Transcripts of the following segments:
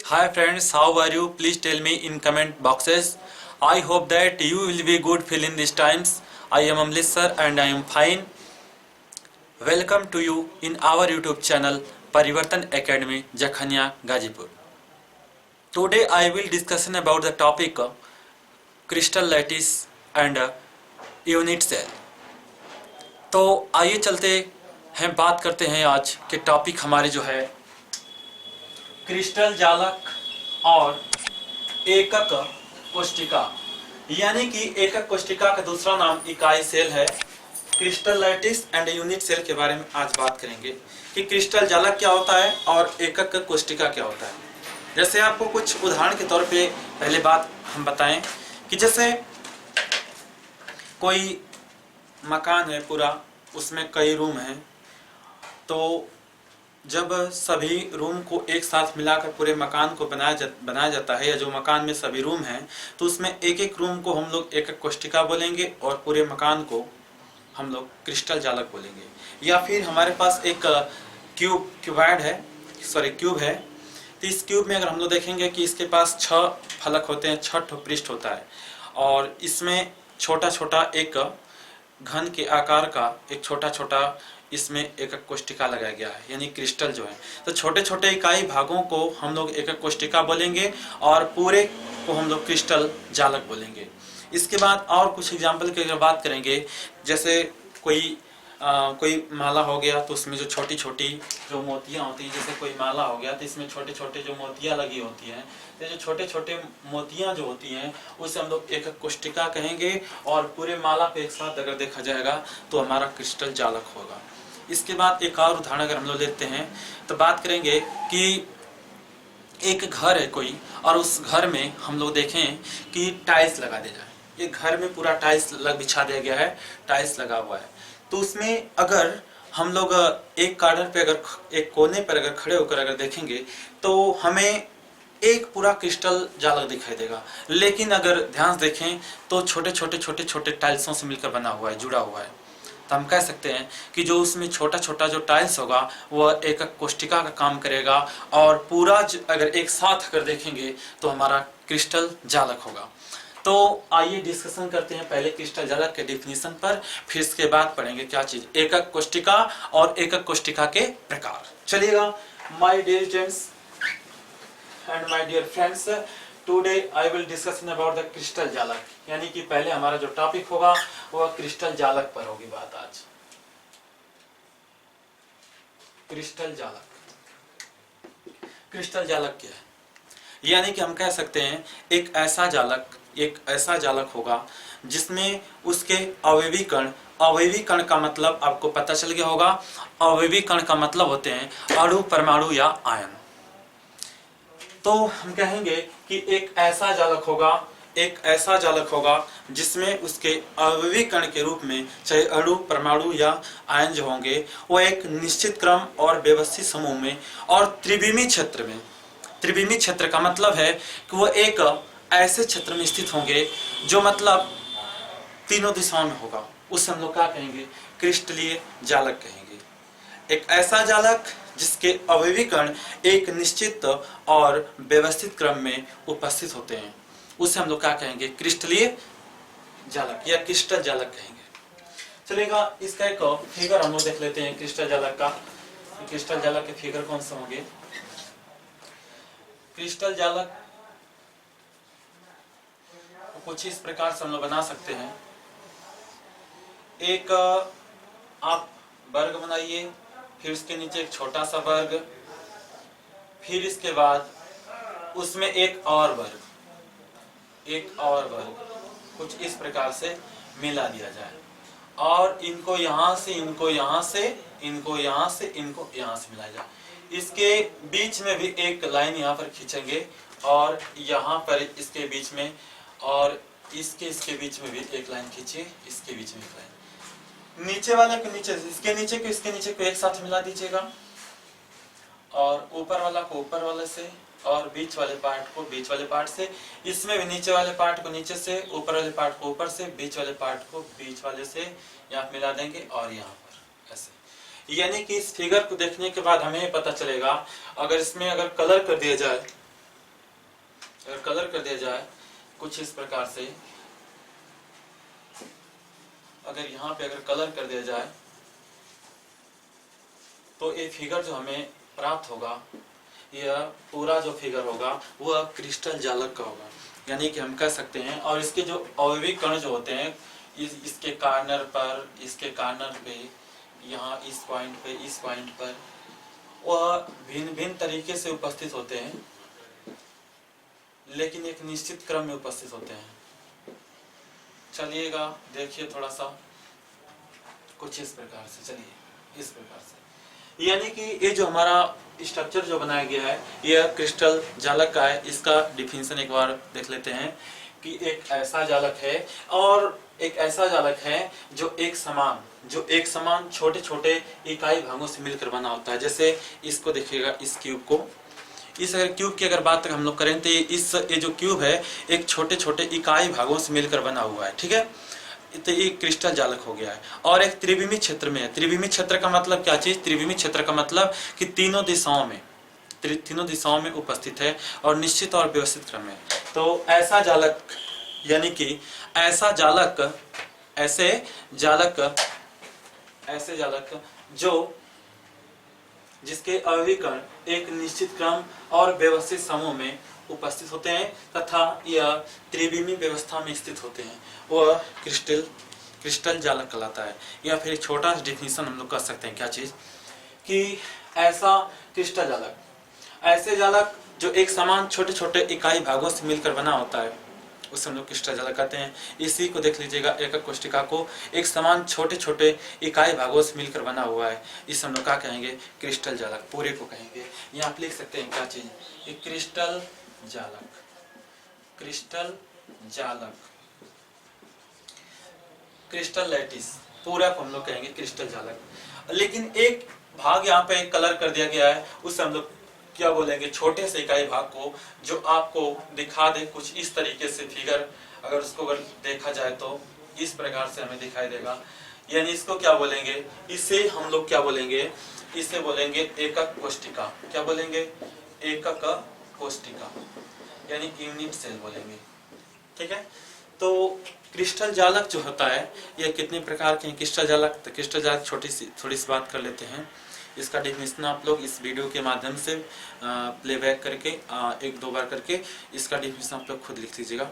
Hi friends, how are you? Please tell me in comment boxes. I hope that you will be good feel in these times. I am Amlish sir and I am fine. Welcome to you in our YouTube channel Parivartan Academy, Jakhania, Gazipur. Today I will discuss about the topic crystal lattice and unit cell. तो आइए चलते हैं, बात करते हैं आज के topic हमारे जो है क्रिस्टल जालक और एकक कोशिका, यानी कि एकक कोशिका का दूसरा नाम इकाई सेल है। Crystal lattice and unit cell के बारे में आज बात करेंगे कि क्रिस्टल जालक क्या होता है और एकक कोशिका क्या होता है। जैसे आपको कुछ उदाहरण के तौर पे पहले बात हम बताएं कि जैसे कोई मकान है पूरा, उसमें कई रूम हैं, तो जब सभी रूम को एक साथ मिलाकर पूरे मकान को बनाया जाता है, या जो मकान में सभी रूम हैं, तो उसमें एक एक रूम को हम लोग एकक कोशिका बोलेंगे और पूरे मकान को हम लोग क्रिस्टल जालक बोलेंगे। या फिर हमारे पास एक क्यूब है, तो इस क्यूब में अगर हम लोग देखेंगे कि इसके पास 6 फलक होते हैं, 6 पृष्ठ होता है, और इसमें छोटा छोटा एक घन के आकार का एक छोटा छोटा इसमें एकक कोशिका लगाया गया है, यानी क्रिस्टल जो है। तो छोटे छोटे इकाई भागों को हम लोग एकक कोशिका बोलेंगे और पूरे को हम लोग क्रिस्टल जालक बोलेंगे। इसके बाद और कुछ एग्जाम्पल की अगर बात करेंगे, जैसे कोई माला हो गया, तो उसमें जो छोटी छोटी जो मोतियां होती हैं, जैसे कोई माला हो गया तो इसमें छोटे छोटे जो मोतियां लगी होती हैं, तो जो छोटे छोटे मोतियां जो होती हैं उसे हम लोग एकक कोशिका कहेंगे, और पूरे माला पे एक साथ अगर देखा जाएगा तो हमारा क्रिस्टल जालक होगा। इसके बाद एक और उदाहरण अगर हम लोग लेते हैं तो बात करेंगे कि एक घर है कोई, और उस घर में हम लोग देखें कि टाइल्स लगा दिया जाए। ये घर में पूरा टाइल्स बिछा दिया गया है, टाइल्स लगा हुआ है, तो उसमें अगर हम लोग एक कॉर्नर पे एक कोने पर अगर खड़े होकर अगर देखेंगे तो हमें एक पूरा क्रिस्टल जालक दिखाई देगा। लेकिन अगर ध्यान से देखें तो छोटे छोटे टाइल्सों से मिलकर बना हुआ है, जुड़ा हुआ है। तो हम कह सकते हैं कि जो उसमें छोटा छोटा जो टाइल्स होगा वह एकक कोशिका का काम करेगा, और पूरा अगर एक साथ अगर देखेंगे तो हमारा क्रिस्टल जालक होगा। तो आइए डिस्कशन करते हैं पहले क्रिस्टल जालक के डेफिनेशन पर, फिर इसके बाद पढ़ेंगे क्या चीज एकक कोशिका और एकक कोशिका के प्रकार। चलिएगा my dear students and my dear friends, today I will discussion about the crystal जालक, यानी कि पहले हमारा जो टॉपिक होगा वह क्रिस्टल जालक पर होगी बात आज। क्रिस्टल जालक क्या है? यानी कि हम कह सकते हैं एक ऐसा जालक होगा जिसमें उसके अवयवी कण का मतलब आपको पता चल गया होगा। अवयवी कण का मतलब होते हैं अणु, परमाणु या आयन। तो हम कहेंगे कि एक ऐसा जालक होगा जिसमें उसके अवयवी कण के रूप में चाहे अणु, परमाणु या आयन जो होंगे वो एक निश्चित क्रम और व्यवस्थित समूह में और त्रिविमी क्षेत्र का मतलब है कि वो एक ऐसे क्षेत्र में स्थित होंगे जो मतलब तीनों दिशाओं में होगा, उसे हम लोग क्या कहेंगे? क्रिस्टलीय जालक कहेंगे। एक ऐसा जालक जिसके अवयवी कण एक निश्चित और व्यवस्थित क्रम में उपस्थित होते हैं, उसे हम लोग क्या कहेंगे? क्रिस्टलीय जालक या क्रिस्टल जालक कहेंगे। चलेगा, इसका एक फिगर हम लोग देख लेते हैं क्रिस्टल जालक का। क्रिस्टल जालक के फिगर कौन से होंगे? क्रिस्टल जालक कुछ इस प्रकार से हम लोग बना सकते हैं। एक आप वर्ग बनाइए, फिर उसके नीचे एक छोटा सा वर्ग, फिर इसके बाद उसमें एक और वर्ग, कुछ इस प्रकार से मिला दिया जाए, और इनको यहाँ से इनको यहाँ से मिलाया जाए। इसके बीच में भी एक लाइन यहाँ पर खींचेंगे, और यहाँ पर इसके बीच में, और इसके बीच में भी एक लाइन खींचिए, इसके बीच में एक लाइन, नीचे वाले को नीचे से, इसके नीचे को एक साथ मिला दीजिएगा, और ऊपर वाला को ऊपर वाले से, और बीच वाले पार्ट को बीच वाले पार्ट से। इसमें भी नीचे वाले पार्ट को नीचे से, ऊपर वाले पार्ट को ऊपर से, बीच वाले पार्ट को बीच वाले से यहाँ मिला देंगे, और यहाँ पर ऐसे। यानी कि इस फिगर को देखने के बाद हमें पता चलेगा, अगर इसमें अगर कलर कर दिया जाए अगर कलर कर दिया जाए कुछ इस प्रकार से, अगर यहाँ पे अगर कलर कर दिया जाए तो ये फिगर जो हमें प्राप्त होगा, यह पूरा जो फिगर होगा वह क्रिस्टल जालक का होगा। यानी कि हम कह सकते हैं, और इसके जो अवयवी कण जो होते हैं इसके कार्नर पर, इसके कार्नर पे, यहाँ इस पॉइंट पर वह भिन्न भिन्न तरीके से उपस्थित होते हैं, लेकिन एक निश्चित क्रम में उपस्थित होते हैं। चलिएगा देखिए थोड़ा सा कुछ इस प्रकार से, चलिए इस प्रकार से, यानी कि ये जो हमारा स्ट्रक्चर जो बनाया गया है यह क्रिस्टल जालक का है। इसका डिफिनेशन एक बार देख लेते हैं कि एक ऐसा जालक है और एक ऐसा जालक है जो एक समान छोटे छोटे इकाई भागों से मिलकर बना होता है। जैसे इसको देखिएगा, इस क्यूब को, इस अगर क्यूब की अगर बात हम लोग करें तो ये जो क्यूब है एक छोटे छोटे इकाई भागों से मिलकर बना हुआ है, ठीक है। तो ये क्रिस्टल जालक हो गया है। और एक त्रिविमी क्षेत्र में है। त्रिविमी क्षेत्र का मतलब क्या चीज? त्रिविमी क्षेत्र का मतलब कि तीनों दिशाओं में उपस्थित है और निश्चित और व्यवस्थित क्रम में। तो ऐसा जालक, यानी कि ऐसे जालक जो जिसके अवयवी कण एक निश्चित क्रम और व्यवस्थित समूह में उपस्थित होते हैं तथा यह त्रिविमी व्यवस्था में स्थित होते हैं, वह क्रिस्टल जालक कहलाता है। या फिर एक छोटा सा डिफिनेशन हम लोग कर सकते हैं, क्या चीज कि ऐसा क्रिस्टल जालक, ऐसे जालक जो एक समान छोटे छोटे इकाई भागों से मिलकर बना होता है, उसे हम लोग क्रिस्टल जालक कहते हैं। इसी को देख लीजिएगा, एकक कोशिका को एक समान छोटे छोटे इकाई भागों से मिलकर बना हुआ है, इसे हम लोग क्या कहेंगे? क्रिस्टल जालक, पूरे को कहेंगे। यहाँ आप लिख सकते हैं क्या चीज? क्रिस्टल जालक, क्रिस्टल लैटिस, पूरा को हम लोग कहेंगे क्रिस्टल जालक। लेकिन एक भाग यहाँ पे कलर कर दिया गया है, उससे हम लोग क्या बोलेंगे? छोटे से इकाई भाग को, जो आपको दिखा दे कुछ इस तरीके से फिगर, अगर उसको अगर देखा जाए तो इस प्रकार से हमें दिखाई देगा। यानी इसको क्या बोलेंगे? इसे हम लोग क्या बोलेंगे? इसे बोलेंगे एकक कोशिका। क्या बोलेंगे? एकक कोशिका, यानी यूनिट सेल बोलेंगे, ठीक है। तो क्रिस्टल जालक जो होता है यह कितने प्रकार के हैं? क्रिस्टल जालक, तो क्रिस्टल जालक थोड़ी सी बात कर लेते हैं। इसका डेफिनेशन आप लोग इस वीडियो के माध्यम से प्लेबैक करके एक दो बार करके इसका डेफिनेशन आप लोग खुद लिख लीजिएगा।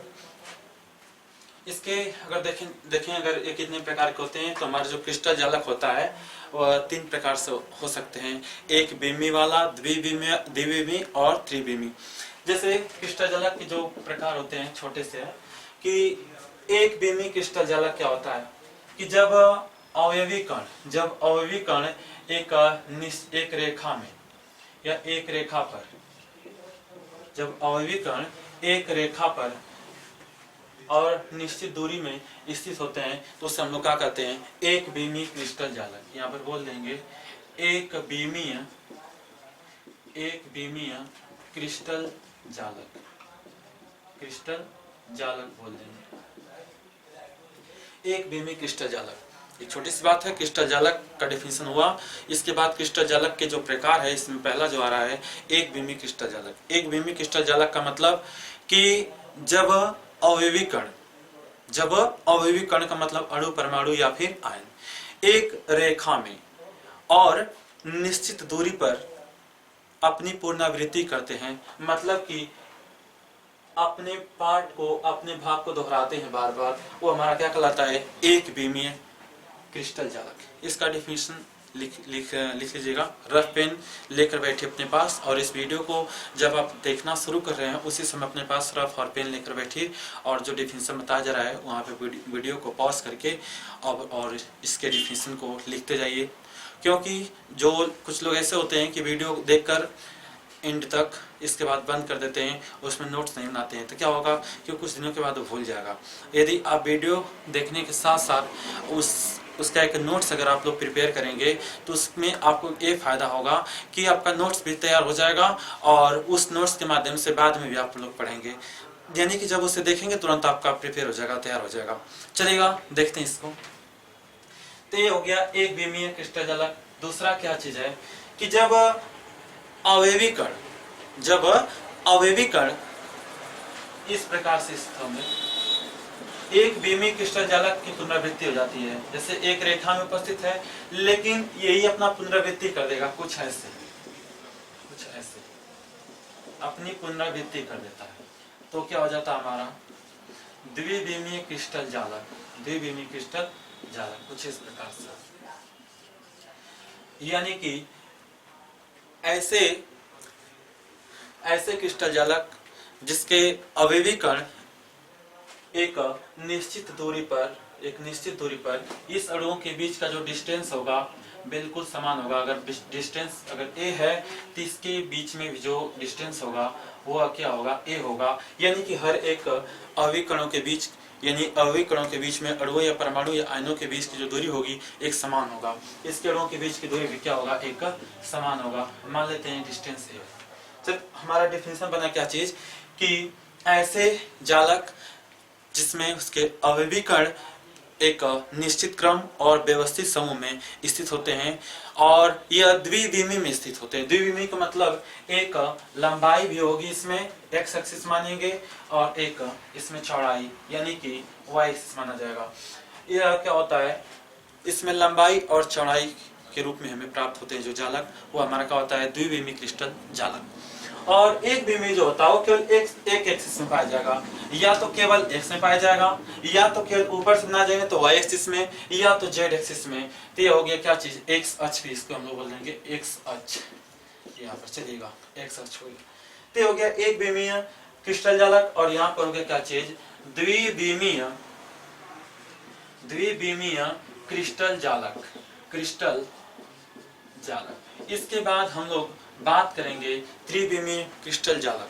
इसके अगर देखें अगर ये कितने प्रकार के होते हैं, तो हमारा जो क्रिस्टल जालक होता है वह 3 प्रकार से हो सकते हैं। एक बीमी वाला, द्विबीमी और त्रिबीमी। जैसे क्रिस्टल जालक के जो प्रकार होते हैं छोटे से है कि एक बीमी क्रिस्टल जालक क्या होता है कि जब अवयवी कण एक रेखा में या एक रेखा पर, जब अवयवी कण एक रेखा पर और निश्चित दूरी में स्थित होते हैं तो उससे हम लोग क्या कहते हैं? एक बीमी क्रिस्टल जालक। यहाँ पर बोल देंगे एक बीमीय क्रिस्टल जालक बोल देंगे, एक बीमी क्रिस्टल जालक। एक छोटी सी बात है, क्रिस्टल जालक का डिफिनेशन हुआ। इसके बाद क्रिस्टल जालक के जो प्रकार है, इसमें पहला जो आ रहा है एक बीमी क्रिस्टल जालक। एक बीमी क्रिस्टल जालक का मतलब कि जब अवयवी कण का मतलब अणु, परमाणु या फिर आयन एक रेखा में और निश्चित दूरी पर अपनी पुनरावृत्ति करते हैं, मतलब कि अपने पार्ट को, अपने भाग को दोहराते हैं बार बार, वो हमारा क्या कहलाता है? एक बीमीय क्रिस्टल जालक। इसका डिफिनेशन लिख लीजिएगा, रफ पेन लेकर बैठिए अपने पास, और इस वीडियो को जब आप देखना शुरू कर रहे हैं उसी समय अपने पास रफ और पेन लेकर बैठिए और जो डिफिनेशन बताया जा रहा है वहाँ पे वीडियो को पॉज करके और इसके डिफिनेशन को लिखते जाइए। क्योंकि जो कुछ लोग ऐसे होते हैं कि वीडियो देखकर एंड तक इसके बाद बंद कर देते हैं, उसमें नोट्स नहीं बनाते हैं, तो क्या होगा कि कुछ दिनों के बाद वो भूल जाएगा। यदि आप वीडियो देखने के साथ साथ उसका एक नोट्स अगर आप लोग प्रिपेयर करेंगे तो उसमें आपको ये फायदा होगा कि आपका नोट्स भी तैयार हो जाएगा और उस नोट्स के माध्यम से बाद में भी आप लोग पढ़ेंगे। यानी कि जब उसे देखेंगे तुरंत आपका प्रिपेयर हो जाएगा, तैयार हो जाएगा। चलेगा, देखते हैं इसको। तो ये हो गया एक बीमीय क्रिस्टल जालक। दूसरा क्या चीज है कि जब अवयवी कण इस प्रकार से स्थितों में एक बीमी क्रिस्टल जालक की पुनरावृत्ति हो जाती है। जैसे एक रेखा में उपस्थित है लेकिन यही अपना पुनरावृत्ति कर देगा, कुछ ऐसे अपनी पुनरावृत्ति कर देता है। तो क्या हो जाता है हमारा द्विविमीय क्रिस्टल जालक, द्विविमीय क्रिस्टल जालक कुछ इस प्रकार से। यानी कि ऐसे क्रिस्टल जालक जिसके अवयवी कण एक निश्चित दूरी पर इस अणुओं के बीच का जो डिस्टेंस होगा बिल्कुल समान होगा। अगर डिस्टेंस अगर a है तो इसके बीच में भी जो डिस्टेंस होगा वो क्या होगा, a होगा। यानी कि हर एक अवयवी कणों के बीच, यानी अवयवी कणों के बीच में अणुओं या परमाणु या आयनों के बीच की जो दूरी होगी एक समान होगा। इसके अणुओं के बीच की दूरी भी क्या होगा, एक समान होगा। मान लेते हैं डिस्टेंस a। जब हमारा डिफिनेशन बना क्या चीज कि ऐसे जालक जिसमें उसके अवयवी कण एक निश्चित क्रम और व्यवस्थित समूह में स्थित होते हैं और यह द्विविमीय में स्थित होते हैं। द्विविमीय का मतलब एक लंबाई भी होगी इसमें x एक्सिस मानेंगे और एक इसमें चौड़ाई यानी कि y एक्सिस माना जाएगा। यह क्या होता है, इसमें लंबाई और चौड़ाई के रूप में हमें प्राप्त होते हैं जो जालक, वो हमारा क्या होता है द्विविमीय क्रिस्टल जालक। और एक विमीय जो होता है वो केवल एक एक्सिस में पाया जाएगा, या तो केवल x में पाया जाएगा, या तो केवल ऊपर से बना जाएंगे तो y एक्सिस में, या तो z एक्सिस में। तो ये हो गया क्या चीज, x अक्ष भी इसको हम लोग बोल देंगे x अक्ष, यहाँ पर चलेगा x अक्ष हो गया। तो हो गया एक विमीय क्रिस्टल जालक और यहाँ पर हो गया क्या चीज, द्विविमीय क्रिस्टल जालक। इसके बाद हम लोग बात करेंगे त्रिविमीय क्रिस्टल जालक।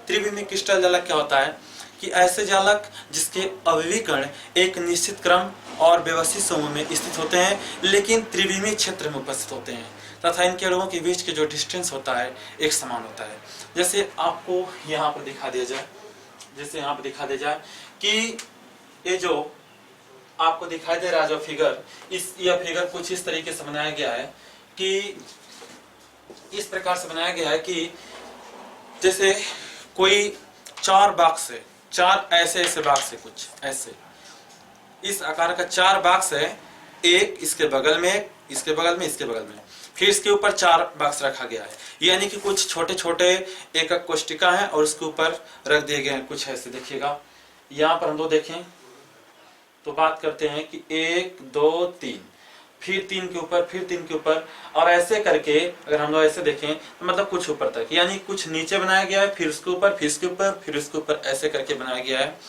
त्रिविमीय क्रिस्टल जालक क्या होता है कि ऐसे जालक जिसके अवयवी कण एक निश्चित क्रम और व्यवस्थित समूह में स्थित होते हैं लेकिन त्रिविमीय क्षेत्र में उपस्थित होते हैं तथा इनके अणुओं के बीच के जो डिस्टेंस होता है एक समान होता है। जैसे आपको यहाँ पर दिखा दिया जाए, कि ये जो आपको दिखाई दे रहा है जो फिगर, यह फिगर कुछ इस तरीके से बनाया गया है कि इस प्रकार से बनाया गया है कि जैसे कोई चार बॉक्स है, चार ऐसे बॉक्स है, कुछ ऐसे इस आकार का चार बॉक्स है, एक इसके बगल में, इसके बगल में, इसके बगल में, फिर इसके ऊपर चार बॉक्स रखा गया है। यानी कि कुछ छोटे छोटे एकक कोष्टिका है और उसके ऊपर रख दिए गए हैं कुछ ऐसे। देखिएगा यहाँ पर हम लोग देखें तो बात करते हैं कि 1 2 3, फिर 3 के ऊपर, फिर 3 के ऊपर, और ऐसे करके अगर हम लोग ऐसे देखें तो मतलब कुछ ऊपर तक, यानी कुछ नीचे बनाया गया है, फिर उसके ऊपर, फिर इसके ऊपर, फिर उसके ऊपर, ऐसे करके बनाया गया है।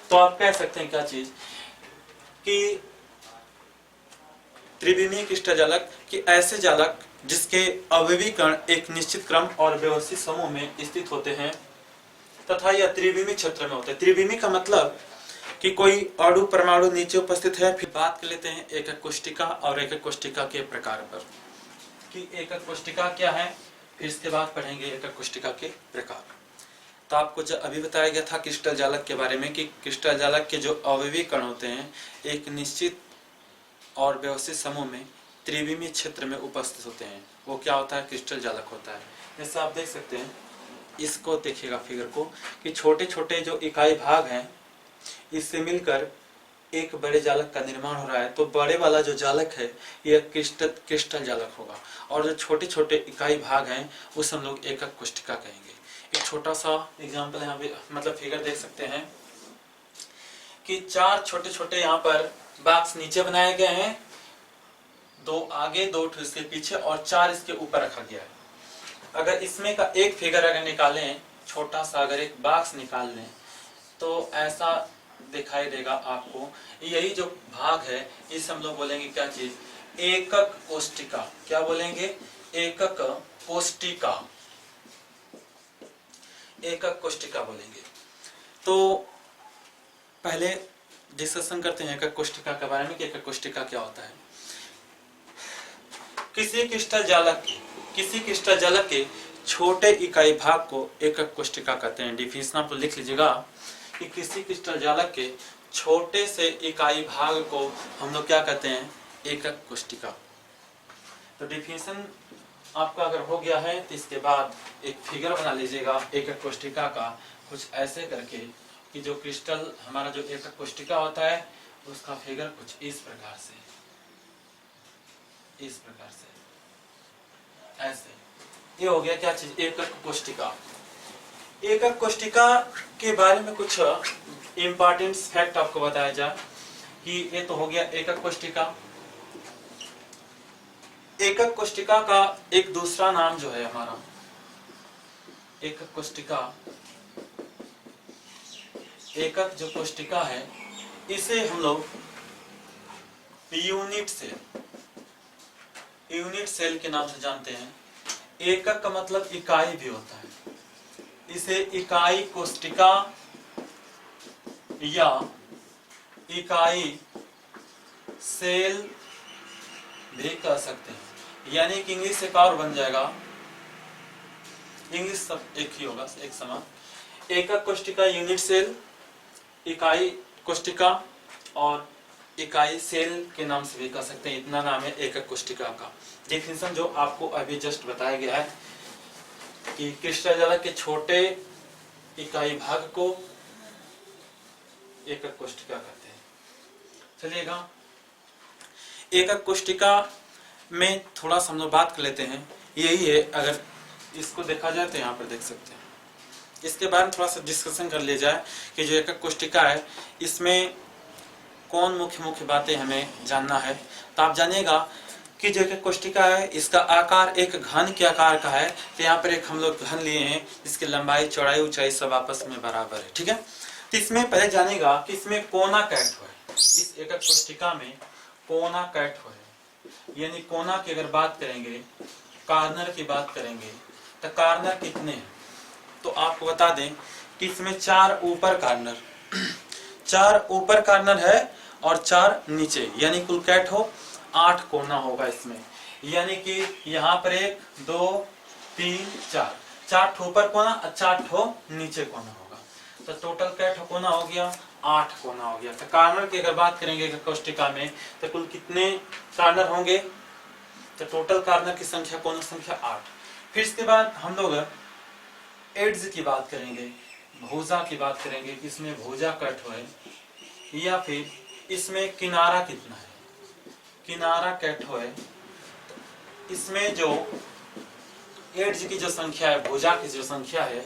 तो आप कह सकते हैं क्या चीज कि त्रिविमीय क्रिस्टल जालक कि ऐसे जालक जिसके अवयवी कण एक निश्चित क्रम और व्यवस्थित समूह में स्थित होते हैं तथा यह त्रिविमीय क्षेत्र में होते हैं। त्रिविमीय का मतलब कि कोई अणु परमाणु नीचे उपस्थित है। फिर बात कर लेते हैं एकक कोष्टिका और एकक कोष्टिका के प्रकार पर कि एकक कोष्टिका क्या है, फिर इसके बाद पढ़ेंगे एकक कोष्टिका के प्रकार। तो आपको जो अभी बताया गया था क्रिस्टल जालक के बारे में कि क्रिस्टल जालक के जो अवयवी कण होते हैं एक निश्चित और व्यवस्थित समूह में त्रिविमीय क्षेत्र में उपस्थित होते हैं, वो क्या होता है, क्रिस्टल जालक होता है। जैसे आप देख सकते हैं, इसको देखिएगा फिगर को कि छोटे छोटे जो इकाई भाग हैं इससे मिलकर एक बड़े जालक का निर्माण हो रहा है। तो बड़े वाला जो जालक है यह क्रिस्टल जालक होगा और जो छोटे छोटे इकाई भाग हैं उसे हम लोग एकक कोष्टिका कहेंगे। एक छोटा सा एग्जांपल यहाँ पे मतलब फिगर देख सकते हैं कि चार छोटे छोटे यहाँ पर बॉक्स नीचे बनाए गए हैं, 2 आगे 2 इसके पीछे और 4 इसके ऊपर रखा गया है। अगर इसमें का एक फिगर अगर निकालें, छोटा सा अगर एक बॉक्स निकाल लें तो ऐसा दिखाई देगा आपको। यही जो भाग है इस हम लोग बोलेंगे क्या चीज, एकक कोष्टिका। क्या बोलेंगे, एकक कोष्टिका, एकक कोष्टिका बोलेंगे। तो पहले डिस्कशन करते हैं एकक कोष्टिका के बारे में कि एकक कोष्टिका क्या होता है। किसी क्रिस्टल जालक के छोटे इकाई भाग को एकक कोष्टिका कहते हैं। डिफिनेशन आप लिख लीजिएगा कि किसी क्रिस्टल जालक के छोटे से इकाई भाग को हम लोग क्या कहते हैं, एकक कोष्टिका। तो डिफिनेशन आपका अगर हो गया है तो इसके बाद एक फिगर बना लीजिएगा एकक कोष्टिका का कुछ ऐसे करके, कि जो क्रिस्टल हमारा जो एकक कोष्टिका होता है उसका फिगर कुछ इस प्रकार से, इस प्रकार से ऐसे। ये हो गया क्या चीज, एकक कोष्टिका। एकक कोष्टिका के बारे में कुछ इम्पोर्टेंट फैक्ट आपको बताया जाए कि ये तो हो गया एकक कोष्टिका। एकक कोष्टिका का एक दूसरा नाम जो है हमारा एकक कोष्टिका, एकक जो कोष्टिका है इसे हम लोग यूनिट सेल, यूनिट सेल के नाम से जानते हैं। एकक का मतलब इकाई भी होता है, इसे इकाई कोष्टिका या इकाई सेल भी कह सकते हैं। यानी कि इंग्लिश एक और बन जाएगा, इंग्लिश सब एक ही होगा, एक समान। एकक कोष्टिका यूनिट सेल, इकाई कोष्टिका और इकाई सेल के नाम से भी कह सकते हैं। इतना नाम है एकक कोष्टिका का। डेफिनेशन जो आपको अभी जस्ट बताया गया है कि क्रिस्टल जालक के छोटे इकाई भाग को एकक कोष्टिका कहते हैं। चलिएगा, एकक कोष्टिका में थोड़ा सा हम लोग बात कर लेते हैं। यही है, अगर इसको देखा जाए तो यहाँ पर देख सकते हैं। इसके बारे में थोड़ा सा डिस्कशन कर लिया जाए कि जो एकक कोष्टिका है इसमें कौन मुख्य मुख्य बातें हमें जानना है। तो आप जानिएगा कि जो एकक कोष्टिका है इसका आकार एक घन के आकार का है। तो यहाँ पर एक हम लोग घन लिए हैं, इसकी लंबाई चौड़ाई ऊंचाई सब आपस में बराबर है, ठीक है। तो इसमें पहले जानिएगा कि इसमें कोना कैट हो है, इस एकक कोष्टिका में कोना कैट हो है। यानी कोना की अगर बात करेंगे, कार्नर की बात करेंगे तो कार्नर कितने हैं, तो आपको बता दें कि इसमें 4 ऊपर कार्नर 4 ऊपर कार्नर है और 4 नीचे, यानी कुल कैट हो 8 कोना होगा इसमें। यानी कि यहाँ पर 1 2 3 4 4 ठो ऊपर कोना और 4 ठो नीचे कोना होगा। तो टोटल कैट कोना हो गया 8 कोना हो गया। तो कार्नर की अगर बात करेंगे कोष्टिका में तो कुल कितने कार्नर होंगे, तो टोटल कार्नर की संख्या कोना संख्या 8। फिर इसके बाद हम लोग एड्स की बात करेंगे, भुजा की बात करेंगे कि इसमें भुजा कट है या फिर इसमें किनारा कितना है, किनारा कैट है। इसमें जो एड्स की जो संख्या है, भुजा की जो संख्या है,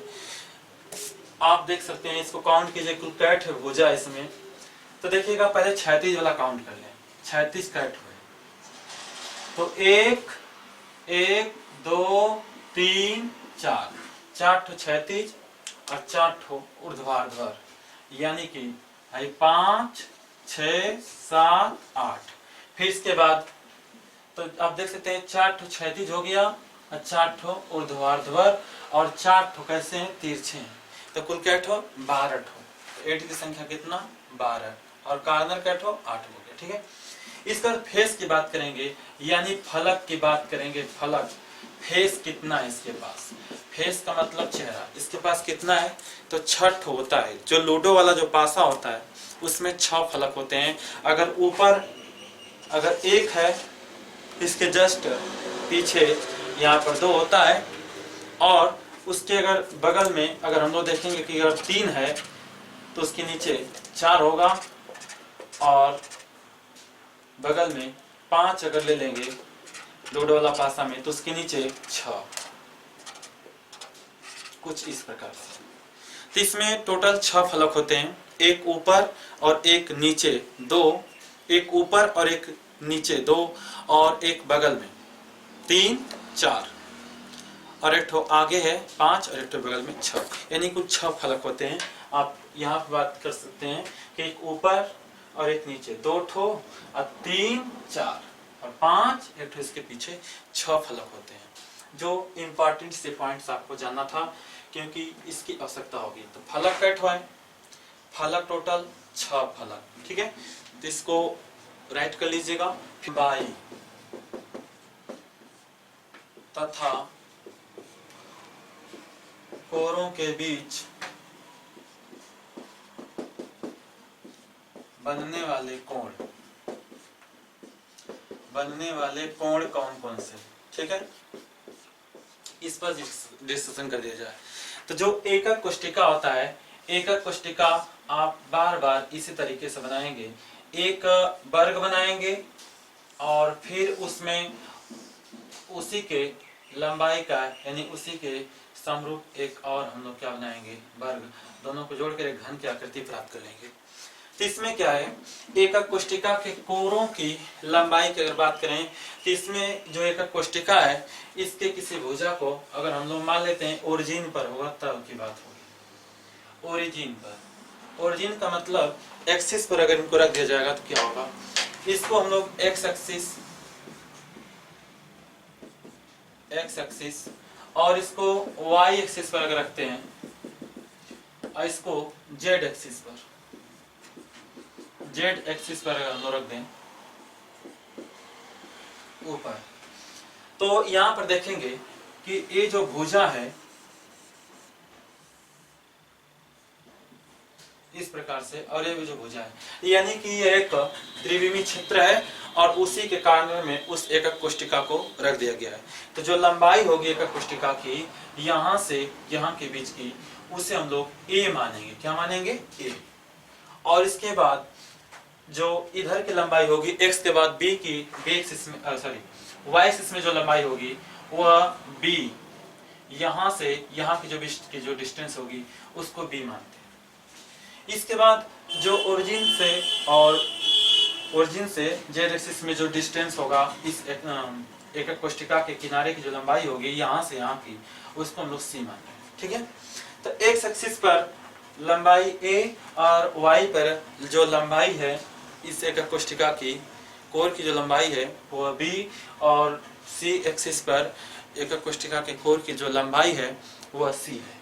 आप देख सकते हैं। इसको काउंट कीजिए, कुल कैट है भुजा इसमें। तो देखिएगा पहले क्षैतिज वाला काउंट कर लें, 36 कैट है। तो 1 1 2 3 4 4 ठो क्षैतिज और 4 ठो ऊर्ध्वाधर, यानी कि 5 6 7 8। फिर इसके बाद तो आप देख सकते हैं 4 ठो क्षैतिज हो गया और 4 ठो ऊर्ध्वाधर और 4 ठो कैसे हैं, तिरछे हैं। तो कुल क्या ठो 12 ठो। 8 की संख्या कितना 12 और कार्नर क्या ठो 8 हो गया, ठीक है। इसके बाद फेस की बात करेंगे, यानी फलक की बात करेंगे। फलक, फेस कितना है इसके पास, फेस का मतलब चेहरा, इसके पास कितना है, तो 6 होता है। जो लूडो वाला जो पासा होता है उसमें 6 फलक होते हैं। अगर ऊपर अगर 1 है, इसके जस्ट पीछे यहाँ पर 2 होता है, और उसके अगर बगल में अगर हम लोग देखेंगे कि अगर 3 है तो उसके नीचे 4 होगा, और बगल में 5 अगर ले लेंगे लूडो वाला पासा में तो उसके नीचे 6, कुछ इस प्रकार से। तो इसमें टोटल 6 फलक होते हैं, एक ऊपर और एक नीचे 2, एक ऊपर और एक नीचे 2, और एक बगल में 3 4, और एक ठो आगे है 5 और एक ठो बगल में 6, यानी कुल 6 फलक होते हैं। आप यहाँ पर बात कर सकते हैं कि एक ऊपर और एक नीचे 2 ठो और 3 4 और 5, एक ठो इसके पीछे 6 फलक होते हैं। जो इम्पोर्टेंट से पॉइंट्स आपको जानना था क्योंकि इसकी आवश्यकता होगी। तो फलक कैट है, फलक टोटल 6 फलक, ठीक है। तो इसको राइट कर लीजिएगा। बाई तथा कोरों के बीच बनने वाले कोण कौन कौन से, ठीक है, इस पर डिस्कशन कर दिया जाए। तो जो एकक कोष्टिका होता है, एकक कोष्टिका आप बार बार इसी तरीके से बनाएंगे। एक वर्ग बनाएंगे और फिर उसमें उसी के लंबाई का यानी उसी के समरूप एक और हम लोग क्या बनाएंगे, वर्ग, दोनों को जोड़कर एक घन की आकृति प्राप्त कर लेंगे। तो इसमें क्या है, एकक कोष्टिका के कोरों की लंबाई की अगर बात करें तो इसमें जो एकक कोष्टिका है इसके किसी भुजा को अगर हम लोग मान लेते हैं ओरिजिन पर होगा तब की बात होगी। ओरिजिन पर, ओरिजिन का मतलब एक्सिस पर अगर इनको रख दिया जाएगा तो क्या होगा, इसको हम लोग एक्स एक्सिस और इसको वाई एक्सिस पर अगर रखते हैं और इसको जेड एक्सिस पर, जेड एक्सिस पर अगर हम लोग रख दें ऊपर, तो यहां पर देखेंगे कि ये जो भुजा है इस प्रकार से और ये भी जो भुजा है यानी कि ये एक त्रिविमीय क्षेत्र है और उसी के कारण में उस एकक कोष्टिका को रख दिया गया है। तो जो लंबाई होगी एकक कोष्टिका की यहां से यहां के बीच की उसे हम लोग ए मानेंगे। क्या मानेंगे? ए। और इसके बाद जो इधर की लंबाई होगी x के बाद b की y एक्सिस में जो लंबाई होगी वह b, यहां से यहां की जो डिस्टेंस होगी उसको b मानते हैं। इसके बाद जो ओरिजिन से जेड एक्सिस में जो डिस्टेंस होगा इस एकक कोष्टिका के किनारे की जो लंबाई होगी यहां से यहां की उसको हम लोग c मानते हैं। ठीक है, तो x एक्सिस पर लंबाई a और y पर जो लंबाई है इस एकक कोष्टिका की कोर की जो लंबाई है वह b और c एक्सिस पर एकक कोष्टिका के कोर की जो लंबाई है वह c है।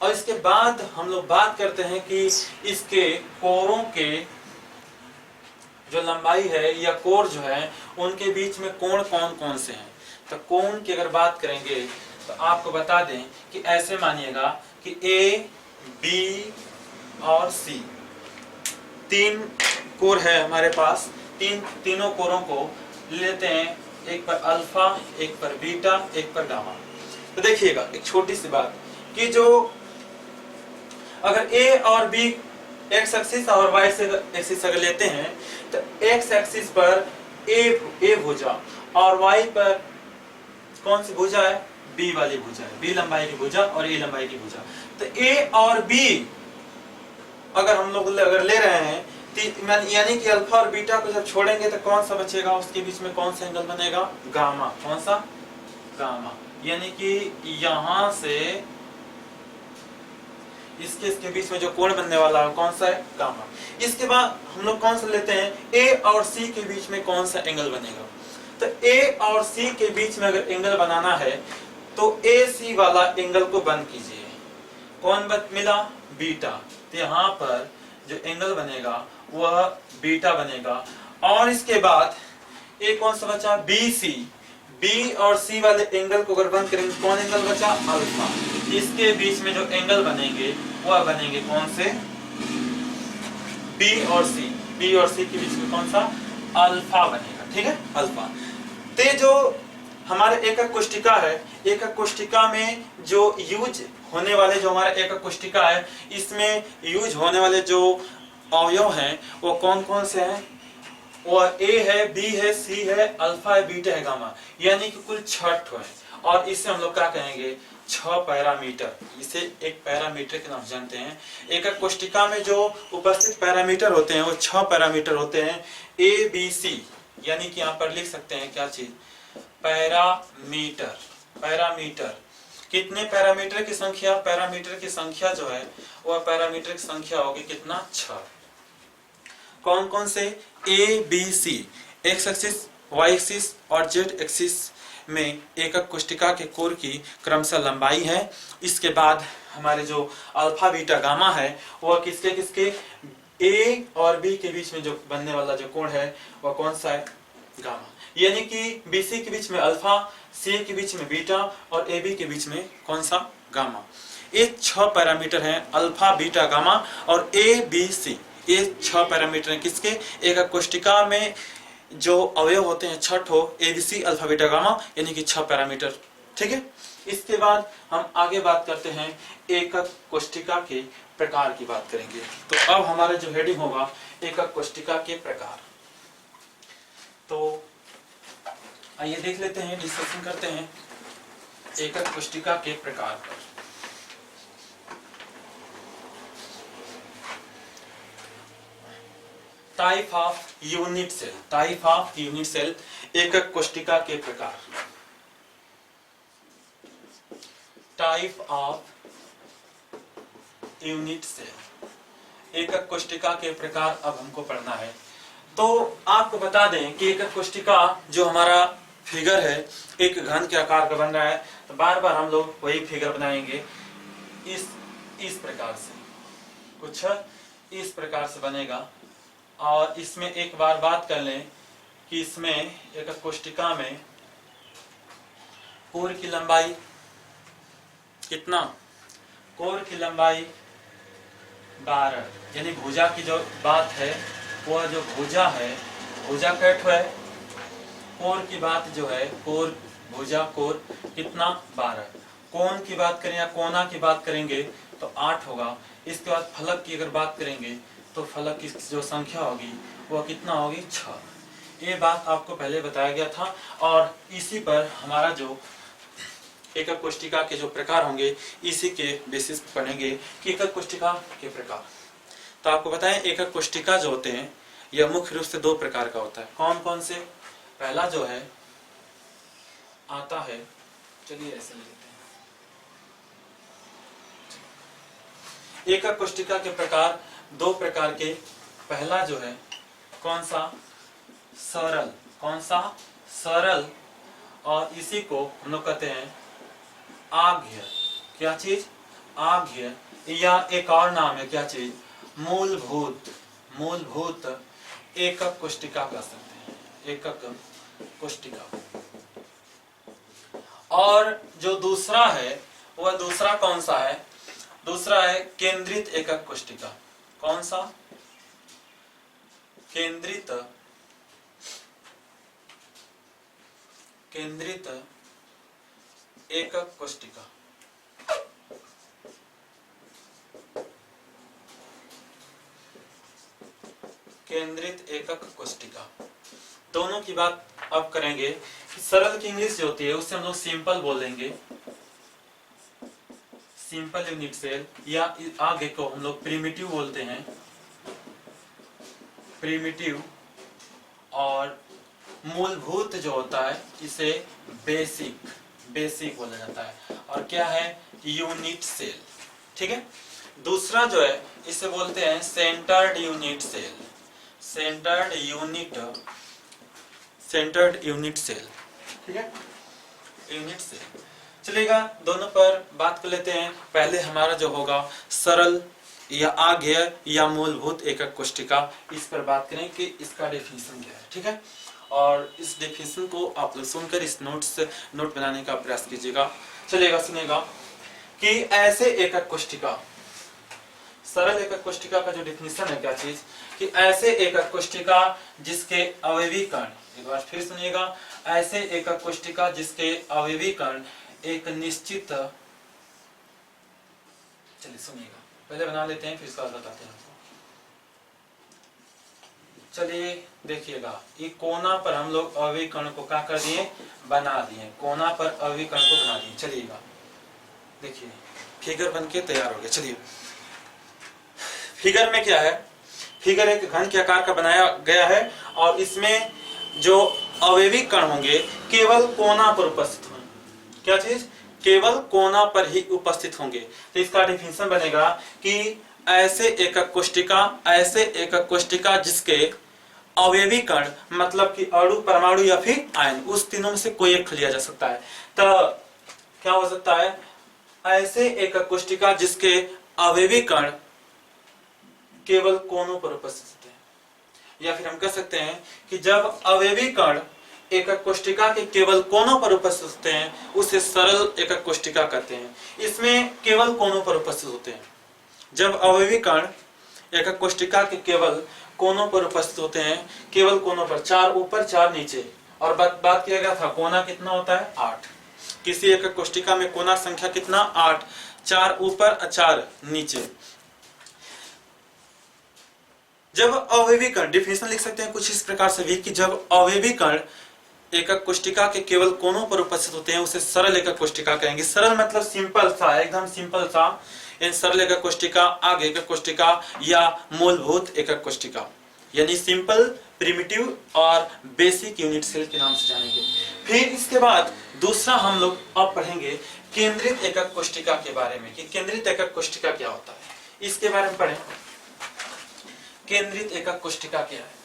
और इसके बाद हम लोग बात करते हैं कि इसके कोरों के जो लंबाई है या कोर जो है उनके बीच में कोण कौन कौन से हैं। तो कोण की अगर बात करेंगे तो आपको बता दें कि ऐसे मानिएगा कि a, b और c तीन कोर है हमारे पास। तीनों कोरों को लेते हैं, एक पर अल्फा, एक पर बीटा, एक पर गामा। तो देखिएगा एक छोटी सी बात कि जो अगर a और b x एक्सिस और y एक्सिस अगर लेते हैं तो x एक्सिस पर a भुजा और y पर कौन सी भुजा है, b वाली भुजा है, b लंबाई की भुजा और a लंबाई की भुजा। तो a और b अगर हम लोग अगर ले रहे हैं यानी कि अल्फा और बीटा को जब छोड़ेंगे तो कौन सा बचेगा, उसके बीच में कौन सा एंगल बनेगा, गामा। कौन सा? गामा। यानी कि यहां से इसके बीच में जो कोण बनने वाला है कौन सा है, गामा। इसके बाद हम लोग कौन सा लेते हैं, a और c के बीच में कौन सा एंगल बनेगा। तो a और c के बीच में अगर एंगल बनाना है तो AC वाला एंगल को बंद कीजिए। कौन मिला, बीटा। तो यहाँ पर जो एंगल बनेगा वह बीटा बनेगा। और इसके बाद एक कौन सा बचा, BC। B और C वाले एंगल को अगर बंद करेंगे कौन एंगल बचा, अल्फा। इसके बीच में जो एंगल बनेंगे वह बनेंगे कौन से, B और C। B और C के बीच में कौन सा, अल्फा बनेगा। ठीक है, अल्फा। ते जो हमारे एकक कोष्टिका है, एकक कोष्टिका में जो यूज होने वाले जो हमारा एकक कोष्टिका है इसमें यूज होने वाले जो अवयव हैं वो कौन कौन से हैं, वो A है, B है, C है, अल्फा है, बीटा है, गामा। यानी कि कुल 6 है। और इसे हम लोग क्या कहेंगे, 6 पैरामीटर। इसे एक पैरामीटर के नाम जानते हैं। एकक कोष्टिका में जो उपस्थित पैरामीटर होते हैं वो 6 पैरामीटर होते हैं, A, B, C। यानी कि यहाँ पर लिख सकते हैं क्या चीज, पैरामीटर। पैरामीटर कितने पैरामीटर की संख्या, पैरामीटर की संख्या जो है वह पैरामीटर की संख्या होगी कितना, 6। कौन कौन से, A, B, C। X axis, y axis और जेड एक्सिस में एकक कोष्टिका के कोर की क्रमशः लंबाई है। इसके बाद हमारे जो अल्फा बीटा गामा है वह किसके किसके, A और B के बीच में जो बनने वाला जो कोण है वह कौन सा है, गामा। यानी कि BC के बीच में अल्फा, C के बीच में बीटा और AB के बीच में कौन सा, गामा। ये 6 पैरामीटर हैं, अल्फा बीटा गामा और ABC। ये 6 पैरामीटर हैं किसके, एकक कोष्टिका में जो अवयव होते हैं 6 ABC अल्फा बीटा गामा, यानी कि 6 पैरामीटर। ठीक है, इसके बाद हम आगे बात करते हैं एकक कोष्ठिका के प्रकार की बात करेंगे। तो अब हमारा जो हेडिंग होगा एकक कोष्ठिका के प्रकार। तो आइए देख लेते हैं, डिस्कशन करते हैं एकक कोष्ठिका के प्रकार पर। Type of unit cell, type of unit cell, एकक कोष्ठिका के प्रकार। टाइप ऑफ यूनिट सेल, एकक कोष्ठिका के प्रकार अब हमको पढ़ना है। तो आपको बता दें कि एकक कोष्ठिका जो हमारा फिगर है एक घन के आकार का बन रहा है, तो बार बार हम लोग वही फिगर बनाएंगे इस प्रकार से, कुछ इस प्रकार से बनेगा। और इसमें एक बार बात कर लें कि इसमें एकक कोष्ठिका में कोर की लंबाई कितना, कोर की लंबाई 12, यानी भुजा की जो बात है वह जो भुजा है, भुजा कैट है, कोर की बात जो है, कोर भुजा कोर कितना 12। कोण की बात करें या कोना की बात करेंगे तो 8 होगा। इसके बाद फलक की अगर बात करेंगे तो फलक की जो संख्या होगी वह कितना होगी 6। ये बात आपको पहले बताया गया था और इसी पर हमारा जो एकक कोष्ठिका के जो प्रकार होंगे इसी के बेसिस पर पढ़ेंगे कि एकक कोष्ठिका के प्रकार। तो आपको बताएं एकक कोष्ठिका जो होते हैं यह मुख्य रूप से 2 प्रकार का होता है। कौन कौन से? पहला जो है आता है, चलिए ऐसे लेते हैं। एकक कोष्ठिका के प्रकार 2 प्रकार के। पहला जो है कौन सा? सरल। कौन सा? सरल। और इसी को हम लोग कहते हैं आघ्य। क्या चीज? आघ्य। या एक और नाम है क्या चीज? मूलभूत। मूलभूत एकक कोष्ठिका कह सकते हैं, एकक कोष्ठिका। और जो दूसरा है वह दूसरा कौन सा है? दूसरा है केंद्रित एकक कोष्ठिका। कौन सा? केंद्रित एकक कोष्ठिका। केंद्रित एकक कोष्ठिका। दोनों की बात अब करेंगे। सरल की इंग्लिश जो होती है उससे हम लोग सिंपल बोलेंगे, सिंपल यूनिट सेल, या आगे को हम लोग प्रिमिटिव बोलते हैं, प्रिमिटिव। और मूलभूत जो होता है इसे बेसिक, बेसिक बोला जाता है। और क्या है? Unit cell. ठीक है। दूसरा जो है इसे बोलते हैं centred unit cell, centred unit cell. ठीक है, यूनिट सेल। चलेगा, दोनों पर बात कर लेते हैं। पहले हमारा जो होगा सरल या आघ्य या मूलभूत एकक कोष्ठिका, इस पर बात करें कि इसका डेफिनेशन क्या है। ठीक है, और इस डेफिनेशन को आप लोग सुनकर इस नोट बनाने का प्रयास कीजिएगा। चलेगा, सुनेगा कि ऐसे एकक कोष्ठिका, सरल एकक कोष्ठिका का जो डेफिनेशन है क्या चीज, कि ऐसे एकक कोष्ठिका जिसके अवयवी कण, एक बार फिर सुनिएगा, ऐसे एकक कोष्ठिका जिसके अवयवी कण एक निश्चित, चलिए सुनिएगा, पहले बना लेते हैं फिर इसका बताते हैं आपको। चलिए देखिएगा, ये कोना पर हम लोग अवयवी कण को क्या कर दिए? बना दिए। कोना पर अवयवी कण को बना दिए। चलिएगा, देखिए फिगर बनके तैयार हो गया। चलिए, फिगर में क्या है? फिगर एक घन के आकार का बनाया गया है और इसमें जो अवयवी कण होंगे केवल कोना पर उपस्थित होंगे। क्या चीज? केवल कोना पर ही उपस्थित होंगे। तो इसका डेफिनेशन बनेगा कि ऐसे एकक कोष्ठिका, ऐसे एकक कोष्ठिका जिसके अवयवी कण मतलब कि अणु, परमाणु या फिर आयन, उस तीनों में से कोई एक लिया जा सकता है। तो क्या हो सकता है? ऐसे एकक कोष्ठिका जिसके अवयवी कण केवल कोनों पर उपस्थित हैं, या फिर हम कह सकते हैं कि जब अवयवी कण एकक कोष्ठिका के केवल कोनों पर उपस्थित होते हैं उसे सरल एकक कोष्ठिका कहते हैं। इसमें केवल कोनों पर उपस्थित होते हैं। जब अवयवी कण एकक कोष्ठिका के केवल कोनों पर उपस्थित होते हैं, केवल कोनों पर, 4 ऊपर 4 नीचे, और बात किया गया था कोना कितना होता है? 8। किसी एकक कोष्टिका में कोना संख्या कितना 8, 4 ऊपर 4 नीचे। जब अवयवी कण, डिफिनेशन लिख सकते हैं कुछ इस प्रकार से भी कि जब अवयवी कण एकक कोष्टिका के केवल कोनों पर उपस्थित होते हैं उसे सरल एकक कोष्टिका कहेंगे। सरल मतलब सिंपल सा, एकदम सिंपल सा। इन सरल एकक कोष्टिका, आगे एकक कोष्टिका या मूलभूत एकक कोष्टिका, यानी सिंपल, प्रिमिटिव और बेसिक यूनिट सेल के नाम से जानेंगे। फिर इसके बाद दूसरा हम लोग अब पढ़ेंगे केंद्रित एकक कोष्टिका के बारे में कि केंद्रित एकक कोष्टिका क्या होता है, इसके बारे में पढ़ें। केंद्रित एकक कोष्टिका क्या है?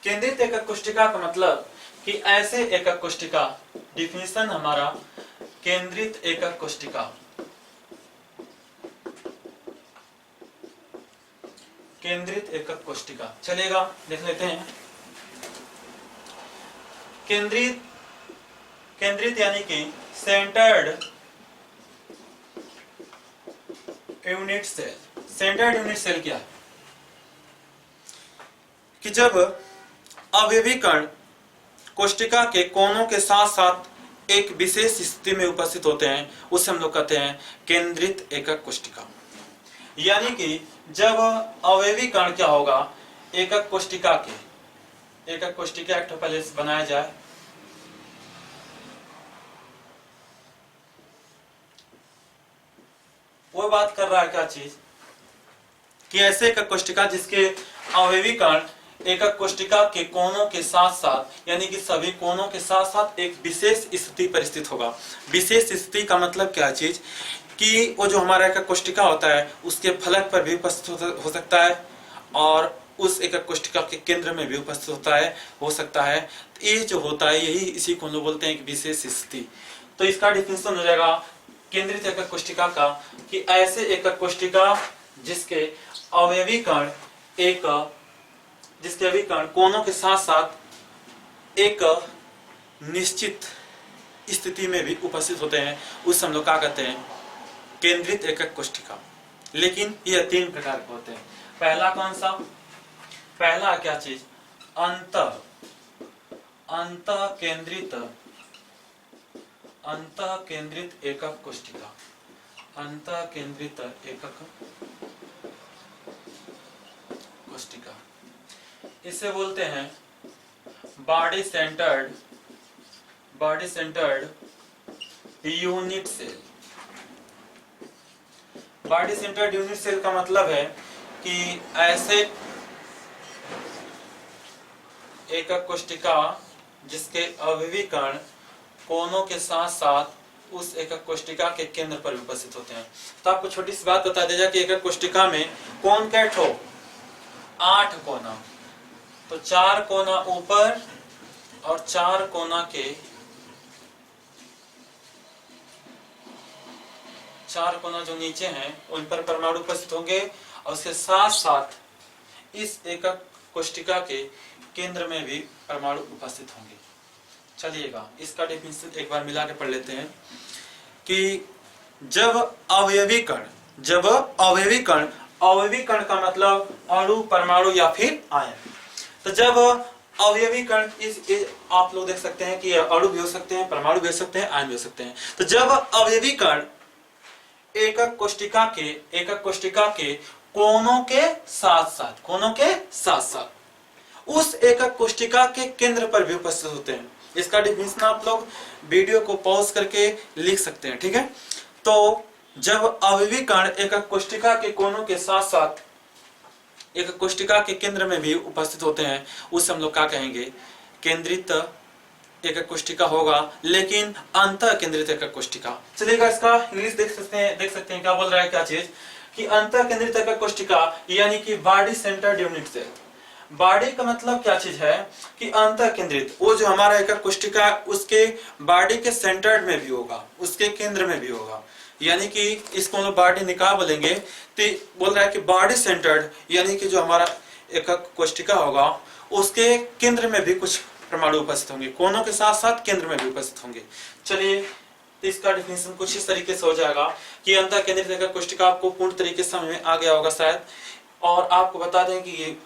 केंद्रित एकक कोष्टिका का मतलब कि ऐसे एकक कोष्टिका, डिफिनेशन हमारा केंद्रित एकक कोष्टिका, केंद्रित एकक कोष्टिका चलेगा, देख लेते हैं। केंद्रित, केंद्रित यानी कि centred unit cell. Centred unit cell क्या है? कि जब अवयवी कण कोष्टिका के कोनों के साथ साथ एक विशेष स्थिति में उपस्थित होते हैं उसे हम लोग कहते हैं केंद्रित एकक कोष्टिका। यानी कि जब अवयवी कण क्या होगा, एकक कोष्टिका के, एकक कोष्टिका एक पहले बनाया जाए, वो बात कर रहा है क्या चीज कि ऐसे एकक कोष्टिका जिसके अवयवी कण एकक कोष्टिका के कोनों के साथ साथ, यानी कि सभी कोनों के साथ साथ एक विशेष स्थिति पर स्थित होगा। विशेष स्थिति का मतलब क्या चीज कि वो जो हमारा एकक कोष्टिका होता है उसके फलक पर भी उपस्थित हो सकता है और उस एकक कोष्टिका के केंद्र में भी उपस्थित होता है, हो सकता है। तो ये जो होता है यही, इसी को हम लोग बोलते हैं एक विशेष स्थिति। तो इसका डिफिनेशन हो जाएगा केंद्रित एकक कोष्टिका का कि ऐसे एकक कोष्टिका जिसके अवयवी कण जिसके अवयवी कण कोनों के साथ साथ एक निश्चित स्थिति में भी उपस्थित होते हैं, उस हम लोग क्या कहते हैं, केंद्रित एकक कोष्टिका। लेकिन ये 3 प्रकार के होते हैं। पहला कौन सा? पहला क्या चीज? अंतः केंद्रित एकक कोष्टिका। अंतः केंद्रित एकक कोष्टिका, इसे बोलते हैं body centred unit cell. Body centred unit cell का मतलब है कि ऐसे एकक कोष्टिका जिसके अवयवी कण कोनों के साथ साथ उस एकक कोष्टिका के केंद्र पर उपस्थित होते हैं। तो आपको छोटी सी बात बता दिया कि एकक कोष्टिका में कोन कैट हो 8 कोना, तो 4 कोना ऊपर और 4 कोना के 4 कोना जो नीचे हैं उन पर परमाणु उपस्थित होंगे और उसके साथ साथ इस एकक कोष्टिका के केंद्र में भी परमाणु उपस्थित होंगे। चलिएगा इसका डेफिनेशन एक बार मिला के पढ़ लेते हैं कि जब अवयवी कण, अवयवी कण का मतलब अणु, परमाणु या फिर आयन। तो जब अवयवी कण, इस आप लोग देख सकते हैं कि अणु भी हो सकते हैं, परमाणु भी हो सकते हैं, आयन भी हो सकते हैं। तो जब अवयवी कण एकक कोष्टिका के कोनों के साथ साथ उस एकक कोष्टिका के केंद्र पर भी उपस्थित होते हैं। इसका डिफिनेशन आप लोग वीडियो को पॉज करके लिख सकते हैं, ठीक है। तो जब अवयवी कण एकक कोष्टिका के कोनों के साथ साथ एकक कोष्टिका के केंद्र में भी उपस्थित होते हैं उसे हम लोग क्या कहेंगे, केंद्रित एकक कोष्टिका होगा, लेकिन अंतः केंद्रित एकक कोष्टिका। चलिएगा इसका इंग्लिश देख सकते हैं क्या बोल रहा है, क्या चीज कि अंतः केंद्रित एकक कोष्टिका यानी कि body centred unit cell. Body का मतलब क्या चीज है कि अंतः केंद्रित, वो जो हमारा एकक कोष्टिका उसके बॉडी के सेंटर्ड में भी होगा, उसके केंद्र में भी होगा। यानी कि इसको हम लोग बॉडी निकाह बोलेंगे। तो बोल रहा है कि बॉडी सेंटर्ड यानी कि जो हमारा एकक कोष्टिका होगा उसके केंद्र में भी कुछ परमाणु उपस्थित होंगे, कोनों के साथ साथ केंद्र में भी उपस्थित होंगे। चलिए इसका डिफिनेशन कुछ इस तरीके से हो जाएगा कि अंतः केंद्रित एकक कोष्टिका आपको पूर्ण तरीके से समझ में आ गया होगा शायद। और आपको बता दें कि ये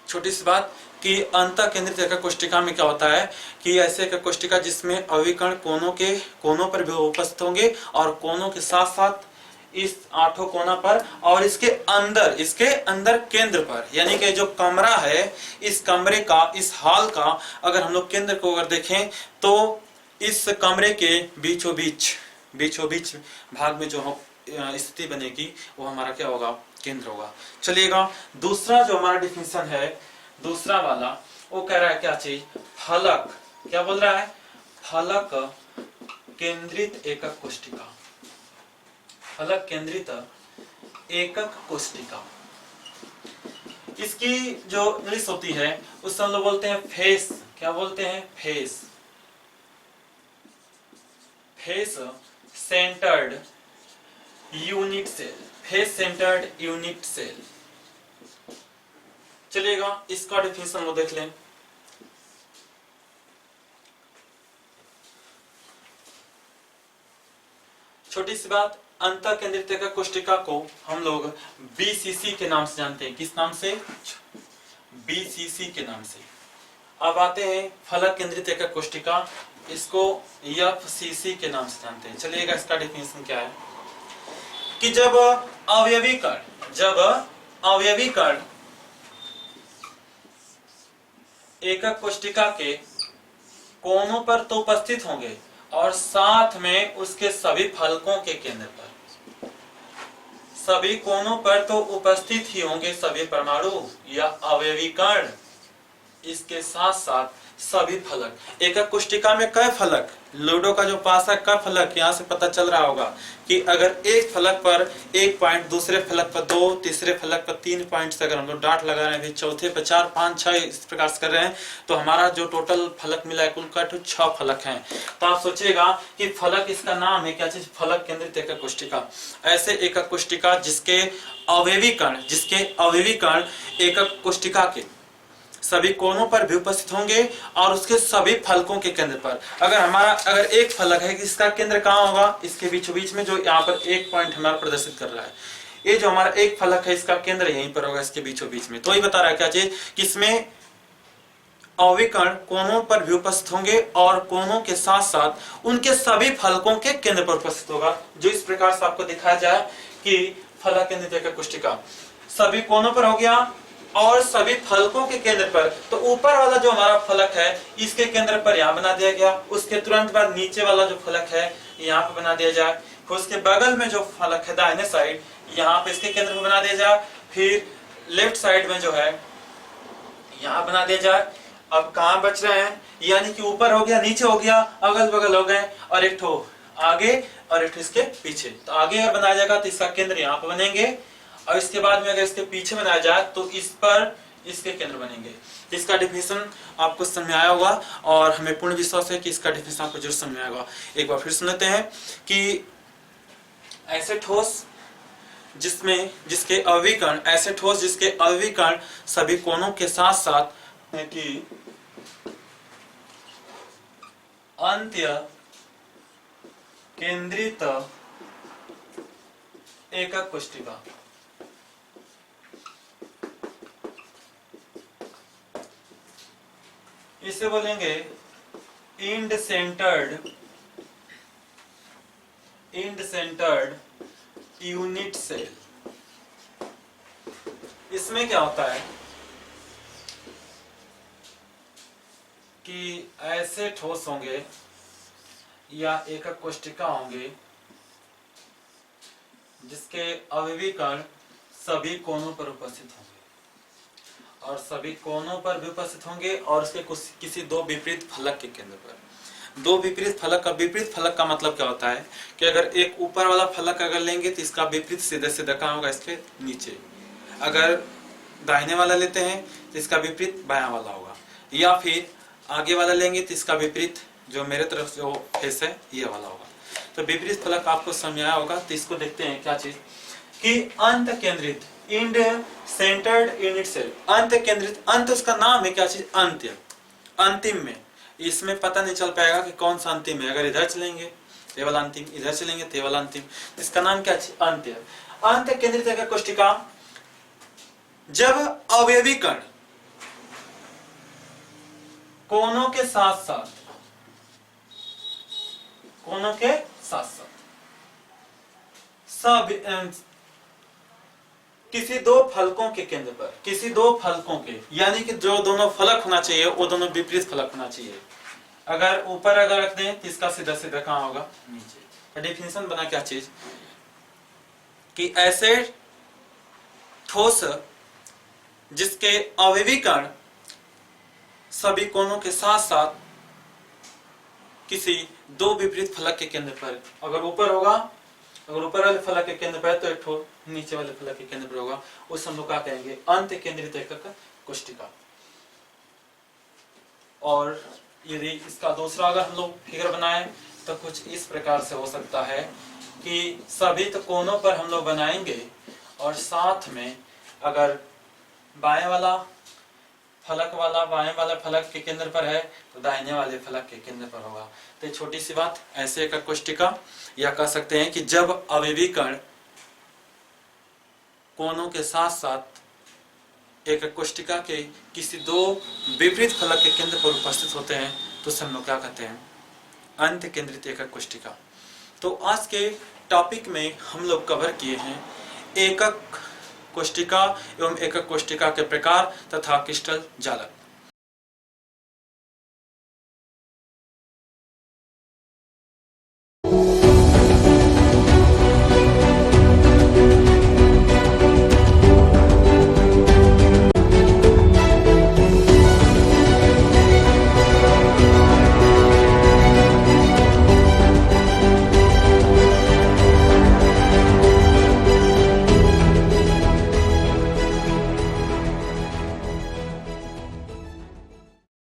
छोटी सी बात कि अंतः केंद्रित एकक कोशिका में क्या होता है कि ऐसे एकक कोशिका जिसमें अवयवी कण कोनों पर भी उपस्थित होंगे और कोनों के साथ साथ इस आठों कोना पर और इसके अंदर केंद्र पर, यानी कि जो कमरा है इस कमरे का, इस हॉल का अगर हम लोग केंद्र को अगर देखें तो इस कमरे के बीचों बीच भाग में जो स्थिति बनेगी वो हमारा क्या होगा, केंद्र होगा। चलिएगा दूसरा जो हमारा डिफिनेशन है, दूसरा वाला वो कह रहा है क्या चीज, फलक। क्या बोल रहा है, फलक केंद्रित एकक कोशिका। फलक केंद्रित एकक कोशिका, इसकी जो इंग्लिश होती है उससे हम लोग बोलते हैं फेस। क्या बोलते हैं, face. Face centred unit cell. Face centred unit cell. चलिएगा इसका डिफिनेशन वो देख लें। छोटी सी बात, अंतः केंद्रित एकक कोशिका को हम लोग बीसीसी के नाम से जानते हैं। किस नाम से, बीसीसी के नाम से। अब आते हैं फलक केंद्रित एकक कोशिका, इसको एफसीसी के नाम से जानते हैं। चलिएगा इसका डिफिनेशन क्या है कि जब अवयवी कण एकक कोशिका के कोनों पर तो उपस्थित होंगे और साथ में उसके सभी फलकों के केंद्र पर, सभी कोनों पर तो उपस्थित ही होंगे सभी परमाणु या अवयवी कण, इसके साथ साथ सभी फलक। एकक कोशिका में कई फलक, लूडो का जो पास है का फलक, यहाँ से पता चल रहा होगा कि अगर एक फलक पर 1 पॉइंट, दूसरे फलक पर 2, तीसरे फलक पर 3 पॉइंट से अगर हम लोग डाट लगा रहे हैं, चौथे पर 4, 5, 6 इस प्रकार से कर रहे हैं, तो हमारा जो टोटल फलक मिला है कुल का 6 फलक हैं। तो आप सोचिएगा कि फलक इसका नाम है क्या चीज, फलक केंद्रित एकक कोशिका। ऐसे एकक कोशिका जिसके अवयवी कण एकक कोशिका के सभी कोनों पर भी उपस्थित होंगे और उसके सभी फलकों के केंद्र पर। अगर एक फलक है, इसका केंद्र कहाँ होगा, इसके बीचों बीच में, जो यहाँ पर 1 पॉइंट हमारा प्रदर्शित कर रहा है, ये जो हमारा एक फलक है इसका केंद्र यहीं पर होगा, इसके बीचों बीच में। तो ये बता रहा है क्या चीज कि इसमें अवयवी कण कोनों पर भी उपस्थित होंगे और कोनों के साथ साथ उनके सभी फलकों के केंद्र पर उपस्थित होगा। जो इस प्रकार से आपको दिखाया जाए कि फलक केंद्रित एकक कोशिका सभी कोनों पर हो गया और सभी फलकों के केंद्र पर। तो ऊपर वाला जो हमारा फलक है इसके केंद्र पर यहाँ बना दिया गया, उसके तुरंत बाद नीचे वाला जो फलक है यहाँ पे बना दिया जाए, फिर उसके बगल में जो फलक है दाहिने साइड यहाँ पे इसके केंद्र पर बना दिया जाए, फिर लेफ्ट साइड में जो है यहाँ बना दिया जाए। अब कहाँ बच रहे हैं, यानी कि ऊपर हो गया, नीचे हो गया, अगल बगल हो गए और एक ठो आगे और एक ठो इसके पीछे। तो आगे अगर बनाया जाएगा तो इसका केंद्र यहाँ पे बनेंगे और इसके बाद में अगर इसके पीछे बनाया जाए तो इस पर इसके केंद्र बनेंगे। इसका डिफिनेशन आपको समझ में आया होगा और हमें पूर्ण विश्वास है कि इसका डिफिनेशन आपको जरूर समझ में आएगा। एक बार फिर सुन लेते हैं कि ऐसे ठोस जिसके अवयवी कण सभी कोनों के साथ साथ है कि अंत्य केंद्रित एकक कोशिका। इसे बोलेंगे इंड सेंटर्ड यूनिट सेल। इसमें क्या होता है कि ऐसे ठोस होंगे या एकक कोशिका होंगे जिसके अवयवी कण सभी कोनों पर उपस्थित होंगे और सभी कोनों पर भी उपस्थित होंगे और उसके किसी दो विपरीत फलक के केंद्र पर। दो विपरीत फलक का मतलब क्या होता है कि अगर एक ऊपर वाला फलक अगर लेंगे तो इसका विपरीत सीधे सीधा कहाँ होगा, इसके नीचे। अगर दाहिने वाला लेते हैं तो इसका विपरीत बायां वाला होगा, या फिर आगे वाला लेंगे तो इसका विपरीत जो मेरे तरफ जो फेस है ये वाला होगा। तो विपरीत फलक आपको समझ आया होगा। तो इसको देखते हैं क्या चीज कि अंत केंद्रित इंड सेंटर्ड यूनिट सेल। अंत केंद्रित, अंत उसका नाम है क्या चीज, अंत्य, अंतिम में। इसमें पता नहीं चल पाएगा कि कौन सा अंतिम है। अगर इधर चलेंगे ये वाला अंतिम, इधर चलेंगे तो ये वाला अंतिम। इसका नाम क्या चीज, अंत्य। अंत केंद्रित एकक कोशिका जब अवयवी कण कोनों के साथ साथ, कोनों के साथ साथ किसी दो फलकों के केंद्र पर, किसी दो फलकों के, यानी कि जो दोनों फलक होना चाहिए वो दोनों विपरीत फलक होना चाहिए। अगर ऊपर अगर रख दें तो इसका सीधा सीधा कहां होगा, नीचे। डेफिनेशन बना क्या चीज कि ऐसे ठोस जिसके अवयवी कण सभी कोनों के साथ साथ किसी दो विपरीत फलक के केंद्र पर, अगर ऊपर होगा, अगर ऊपर वाले फलक के केंद्र पर है तो एक ठोस, नीचे वाले फलक के केंद्र पर होगा, उस हम लोग क्या कहेंगे, अंत केंद्रित एकक कोष्टिका। और यदि इसका दूसरा अगर हम लोग फिगर बनाएं तो कुछ इस प्रकार से हो सकता है कि सभी तो कोनों पर हम लोग बनाएंगे और साथ में अगर बाएं वाला फलक के केंद्र पर है तो दाहिने वाले फलक के केंद्र पर होगा। तो छोटी सी बात, ऐसे एकक कोष्टिका, या कह सकते हैं कि जब अवयवी कण कोनों के साथ साथ एकक कोष्टिका के किसी दो विपरीत फलक के केंद्र पर उपस्थित होते हैं तो उसे हम लोग क्या कहते हैं, अंत केंद्रित एकक कोष्टिका। तो आज के टॉपिक में हम लोग कवर किए हैं एकक कोष्टिका एवं एकक कोष्टिका के प्रकार तथा क्रिस्टल जालक।